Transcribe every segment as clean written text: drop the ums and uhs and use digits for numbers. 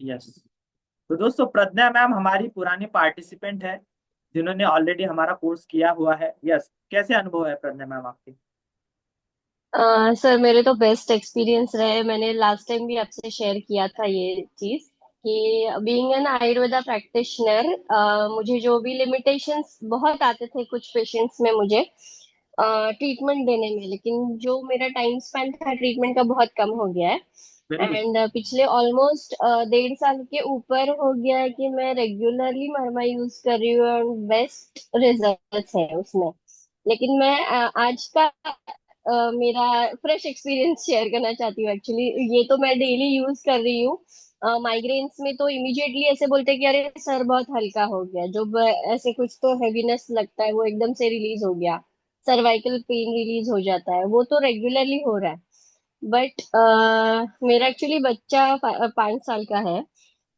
Yes. तो दोस्तों, प्रज्ञा ma'am हमारी पुरानी पार्टिसिपेंट है, जिन्होंने ऑलरेडी हमारा कोर्स किया हुआ है। यस, कैसे अनुभव है प्रज्ञा मैम आपके? सर मेरे तो बेस्ट एक्सपीरियंस रहे। मैंने लास्ट टाइम भी आपसे शेयर किया था ये चीज कि बीइंग एन आयुर्वेदा प्रैक्टिशनर मुझे जो भी लिमिटेशंस बहुत आते थे कुछ पेशेंट्स में मुझे ट्रीटमेंट देने में, लेकिन जो मेरा टाइम स्पेंड था ट्रीटमेंट का बहुत कम हो गया है। Very good. एंड पिछले ऑलमोस्ट 1.5 साल के ऊपर हो गया है कि मैं रेगुलरली मरमा यूज कर रही हूँ और बेस्ट रिजल्ट्स है उसमें। लेकिन मैं आज का मेरा फ्रेश एक्सपीरियंस शेयर करना चाहती हूँ। एक्चुअली ये तो मैं डेली यूज कर रही हूँ। माइग्रेन्स में तो इमिडिएटली ऐसे बोलते हैं कि अरे सर बहुत हल्का हो गया, जो ऐसे कुछ तो हैवीनेस लगता है वो एकदम से रिलीज हो गया। सर्वाइकल पेन रिलीज हो जाता है, वो तो रेगुलरली हो रहा है। बट मेरा एक्चुअली बच्चा 5 साल का है।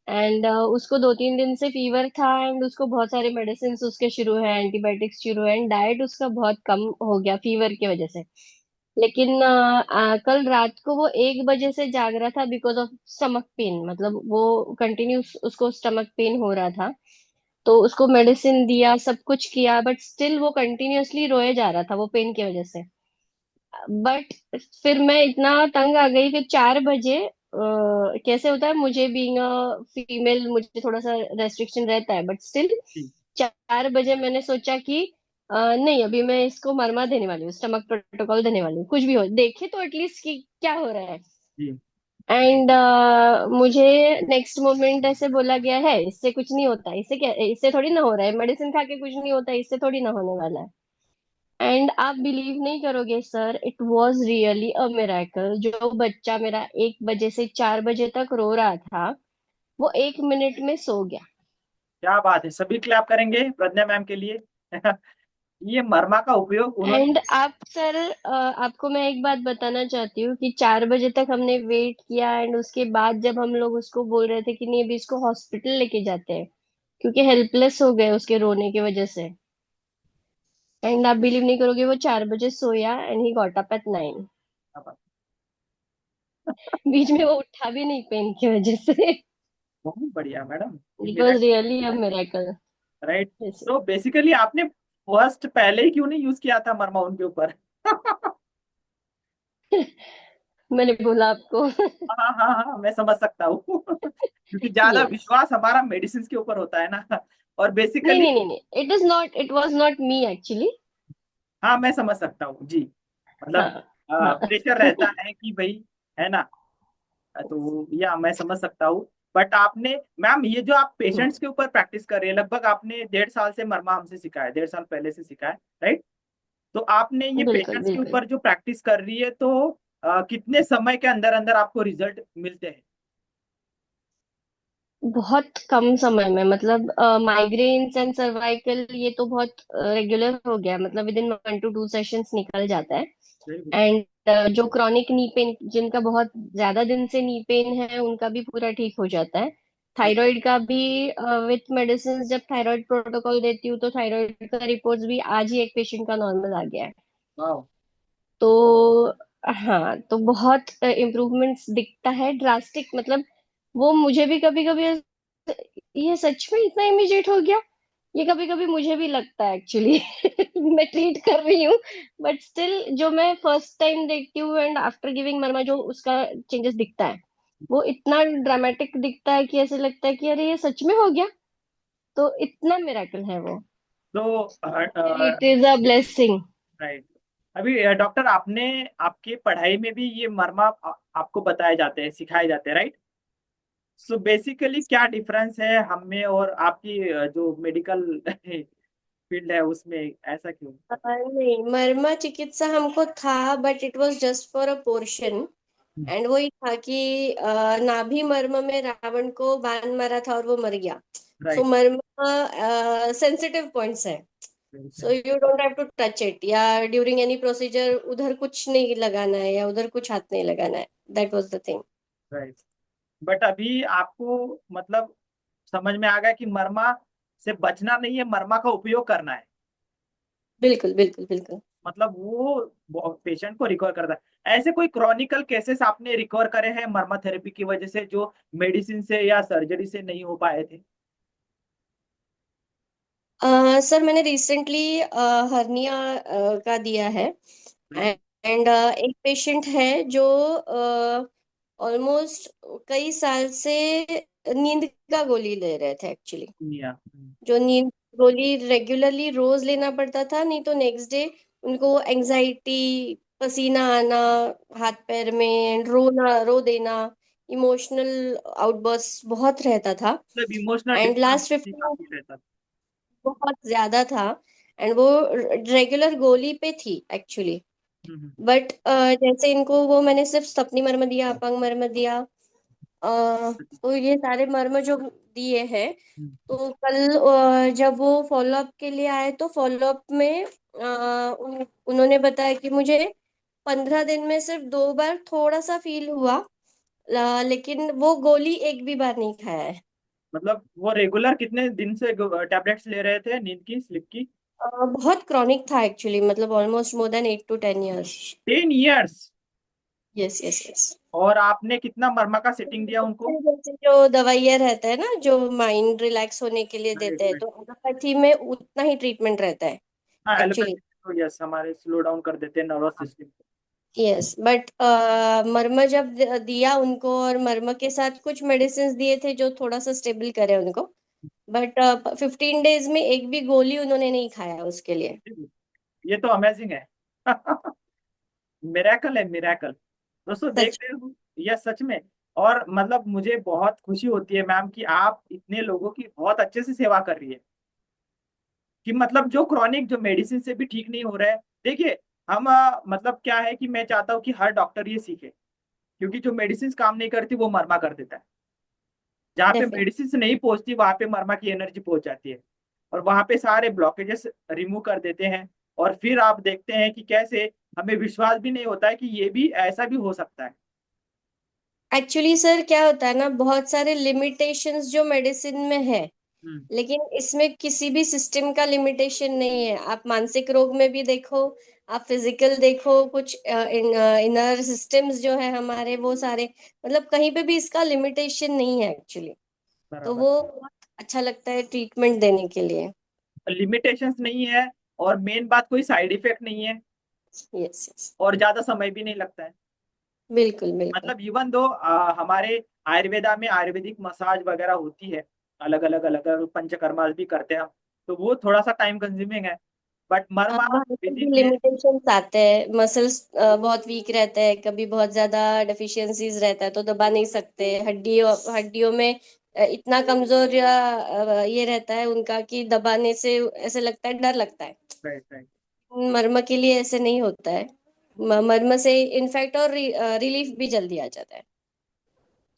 एंड उसको 2-3 दिन से फीवर था एंड उसको बहुत सारे मेडिसिन उसके शुरू है, एंटीबायोटिक्स शुरू है एंड डाइट उसका बहुत कम हो गया फीवर की वजह से। लेकिन कल रात को वो 1 बजे से जाग रहा था बिकॉज ऑफ स्टमक पेन। मतलब वो कंटिन्यू उसको स्टमक पेन हो रहा था। तो उसको मेडिसिन दिया, सब कुछ किया, बट स्टिल वो कंटिन्यूअसली रोए जा रहा था वो पेन की वजह से। बट फिर मैं इतना तंग आ गई कि 4 बजे कैसे होता है, मुझे बीइंग अ फीमेल मुझे थोड़ा सा रेस्ट्रिक्शन रहता है, बट स्टिल जी। 4 बजे मैंने सोचा कि नहीं, अभी मैं इसको मरमा देने वाली हूँ, स्टमक प्रोटोकॉल देने वाली हूँ, कुछ भी हो देखे तो एटलीस्ट कि क्या हो रहा है। जी। एंड मुझे नेक्स्ट मोमेंट ऐसे बोला गया है इससे कुछ नहीं होता, इससे क्या, इससे थोड़ी ना हो रहा है, मेडिसिन खा के कुछ नहीं होता, इससे थोड़ी ना होने वाला है। एंड आप बिलीव नहीं करोगे sir, it was really a miracle. जो बच्चा मेरा 1 बजे से 4 बजे तक रो रहा था वो 1 मिनट में सो गया। क्या बात है, सभी क्लैप करेंगे प्रज्ञा मैम के लिए। ये मरमा का उपयोग उन्होंने। एंड आप सर आपको मैं एक बात बताना चाहती हूँ कि 4 बजे तक हमने वेट किया एंड उसके बाद जब हम लोग उसको बोल रहे थे कि नहीं अभी इसको हॉस्पिटल लेके जाते हैं क्योंकि हेल्पलेस हो गए उसके रोने की वजह से। एंड आप बिलीव नहीं करोगे, वो 4 बजे सोया and he got up at 9। बीच में वो उठा भी नहीं पेन की वजह से। बहुत बढ़िया मैडम, ये इट मेरा। Was really a miracle. Right. तो बेसिकली आपने फर्स्ट पहले ही क्यों नहीं यूज किया था मरमा उनके ऊपर? मैंने बोला आपको। हाँ हाँ हाँ, मैं समझ सकता हूँ। क्योंकि ज्यादा यस। विश्वास हमारा मेडिसिन के ऊपर होता है ना। और नहीं बेसिकली। नहीं नहीं नहीं, it was not me actually. हाँ, मैं समझ सकता हूँ जी। मतलब हाँ हाँ। प्रेशर रहता है कि भाई, है ना। तो या मैं समझ सकता हूँ। बट आपने, मैम, ये जो आप पेशेंट्स के ऊपर प्रैक्टिस कर रहे हैं, लगभग आपने 1.5 साल से मरमा हमसे सीखा है, 1.5 साल पहले से सीखा है, राइट? तो आपने ये बिल्कुल पेशेंट्स के बिल्कुल। ऊपर जो प्रैक्टिस कर रही है, तो कितने समय के अंदर अंदर आपको रिजल्ट मिलते हैं? बहुत कम समय में, मतलब माइग्रेन्स एंड सर्वाइकल ये तो बहुत रेगुलर हो गया, मतलब विद इन 1 to 2 सेशंस निकल जाता है। Very good. एंड जो क्रॉनिक नी पेन जिनका बहुत ज्यादा दिन से नी पेन है उनका भी पूरा ठीक हो जाता है। थायराइड का भी विथ मेडिसिन जब थायराइड प्रोटोकॉल देती हूँ तो थायराइड का रिपोर्ट्स भी आज ही एक पेशेंट का नॉर्मल आ गया है। वाह। तो हाँ, तो बहुत इम्प्रूवमेंट्स दिखता है ड्रास्टिक। मतलब वो मुझे भी कभी कभी ये सच में इतना इमीडिएट हो गया, ये कभी कभी मुझे भी लगता है एक्चुअली। मैं ट्रीट कर रही हूँ बट स्टिल जो मैं फर्स्ट टाइम देखती हूँ एंड आफ्टर गिविंग मरमा जो उसका चेंजेस दिखता है वो इतना ड्रामेटिक दिखता है कि ऐसे लगता है कि अरे ये सच में हो गया। तो इतना मिराकल है वो। तो it is a blessing. Right. अभी डॉक्टर, आपने, आपके पढ़ाई में भी ये मर्मा आपको बताए जाते हैं, सिखाए जाते हैं, राइट? सो बेसिकली क्या डिफरेंस है हम में और आपकी जो मेडिकल फील्ड है उसमें, ऐसा क्यों? नहीं, मर्मा चिकित्सा हमको था but it was just for a portion. And वही था कि नाभि मर्म में रावण को बाण मारा था और वो मर गया। So right. मर्म सेंसिटिव पॉइंट्स है। So you don't have to touch it, या ड्यूरिंग एनी प्रोसीजर उधर कुछ नहीं लगाना है या उधर कुछ हाथ नहीं लगाना है। That was the thing. Right. But अभी आपको, मतलब, समझ में आ गया कि मर्मा से बचना नहीं है, मर्मा का उपयोग करना है। बिल्कुल बिल्कुल बिल्कुल। मतलब वो पेशेंट को रिकवर करता है। ऐसे कोई क्रॉनिकल केसेस आपने रिकवर करे हैं मर्मा थेरेपी की वजह से, जो मेडिसिन से या सर्जरी से नहीं हो पाए थे? सर मैंने रिसेंटली हर्निया का दिया है। हम्म। एंड एक पेशेंट है जो ऑलमोस्ट कई साल से नींद का गोली ले रहे थे एक्चुअली। या जो नींद गोली रेगुलरली रोज लेना पड़ता था, नहीं तो नेक्स्ट डे उनको एंजाइटी, पसीना आना हाथ पैर में, रोना, रो देना, इमोशनल आउटबर्स्ट बहुत रहता था। मतलब इमोशनल एंड डिस्टर्ब लास्ट भी 15 काफी रहता था। बहुत ज्यादा था। एंड वो रेगुलर गोली पे थी एक्चुअली। हम्म। बट जैसे इनको वो मैंने सिर्फ सपनी मर्म दिया, अपंग मर्म दिया, तो ये सारे मर्म जो दिए हैं, हम्म। तो कल जब वो फॉलोअप के लिए आए तो फॉलोअप में उन्होंने बताया कि मुझे 15 दिन में सिर्फ 2 बार थोड़ा सा फील हुआ, लेकिन वो गोली एक भी बार नहीं खाया है। मतलब वो रेगुलर कितने दिन से टैबलेट्स ले रहे थे नींद की, स्लिप की? बहुत क्रॉनिक था एक्चुअली, मतलब almost more than 8 to 10 years। 10 years? Yes yes yes. और आपने कितना मरमा का सेटिंग दिया उनको? जैसे जो दवाइयाँ रहता है ना, जो माइंड रिलैक्स होने के लिए राइट देते हैं, राइट। तो एलोपैथी में उतना ही ट्रीटमेंट रहता है हाँ, एक्चुअली। एलोपैथी तो यस हमारे स्लो डाउन कर देते हैं नर्वस सिस्टम को। यस बट मर्म जब दिया उनको, और मर्म के साथ कुछ मेडिसिन दिए थे जो थोड़ा सा स्टेबल करे उनको, बट 15 डेज में एक भी गोली उन्होंने नहीं खाया उसके लिए। ये तो अमेजिंग है। मिरेकल है, मिरेकल। दोस्तों देख सच। रहे हो, यह सच में। और मतलब मुझे बहुत खुशी होती है मैम कि आप इतने लोगों की बहुत अच्छे से सेवा कर रही है, कि मतलब जो क्रॉनिक जो मेडिसिन से भी ठीक नहीं हो रहा है। देखिए, हम मतलब क्या है कि मैं चाहता हूँ कि हर डॉक्टर ये सीखे, क्योंकि जो मेडिसिन काम नहीं करती वो मरमा कर देता है। जहाँ पे डेफिनेट। मेडिसिन नहीं पहुंचती वहां पे मरमा की एनर्जी पहुंच जाती है, और वहां पे सारे ब्लॉकेजेस रिमूव कर देते हैं। और फिर आप देखते हैं कि कैसे हमें विश्वास भी नहीं होता है कि ये भी ऐसा भी हो सकता है। एक्चुअली सर क्या होता है ना, बहुत सारे लिमिटेशंस जो मेडिसिन में है, हम्म। लेकिन इसमें किसी भी सिस्टम का लिमिटेशन नहीं है। आप मानसिक रोग में भी देखो, आप फिजिकल देखो, कुछ इनर सिस्टम्स जो है हमारे, वो सारे, मतलब कहीं पे भी इसका लिमिटेशन नहीं है एक्चुअली। तो बराबर। वो बहुत अच्छा लगता है ट्रीटमेंट देने के लिए। लिमिटेशंस नहीं है, और मेन बात कोई साइड इफेक्ट नहीं है, यस यस। और ज्यादा समय भी नहीं लगता है। बिल्कुल बिल्कुल। मतलब इवन दो हमारे आयुर्वेदा में आयुर्वेदिक मसाज वगैरह होती है, अलग अलग अलग अलग पंचकर्मा भी करते हैं हम, तो वो थोड़ा सा टाइम कंज्यूमिंग है। बट मर्मा वहाँ पे विद भी इन। लिमिटेशंस आते हैं, मसल्स बहुत वीक रहते हैं, कभी बहुत ज्यादा डेफिशिएंसीज रहता है तो दबा नहीं सकते। हड्डियों हड्डियों में इतना कमजोर या ये रहता है उनका कि दबाने से ऐसे लगता है, डर लगता है। Right right. मर्म के लिए ऐसे नहीं होता है। मर्म से इनफैक्ट और रिलीफ भी जल्दी आ जाता है।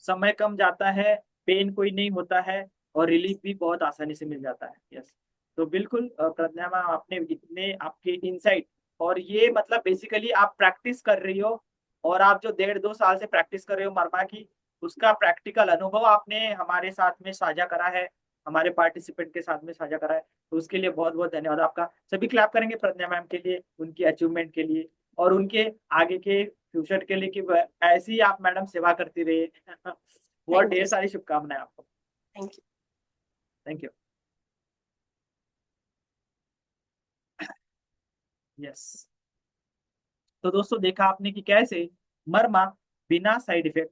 समय कम जाता है, पेन कोई नहीं होता है, और रिलीफ भी बहुत आसानी से मिल जाता है। यस। तो बिल्कुल प्रज्ञा मैम, आपने इतने आपके इंसाइट, और ये मतलब बेसिकली आप प्रैक्टिस कर रही हो, और आप जो 1.5-2 साल से प्रैक्टिस कर रहे हो मरमा की, उसका प्रैक्टिकल अनुभव आपने हमारे साथ में साझा करा है, हमारे पार्टिसिपेंट के साथ में साझा करा है। तो उसके लिए बहुत बहुत धन्यवाद आपका। सभी क्लैप करेंगे प्रज्ञा मैम के लिए, उनकी अचीवमेंट के लिए, और उनके आगे के फ्यूचर के लिए, कि ऐसी ही आप मैडम सेवा करती रहिए। बहुत थैंक ढेर यू सर। सारी शुभकामनाएं आपको। Thank you. Thank you. Yes. तो दोस्तों देखा आपने कि कैसे मरमा बिना साइड इफेक्ट,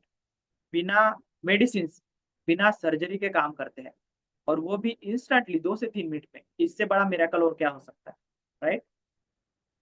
बिना मेडिसिन, बिना सर्जरी के काम करते हैं, और वो भी इंस्टेंटली 2 से 3 मिनट में। इससे बड़ा मिरेकल और क्या हो सकता है, राइट?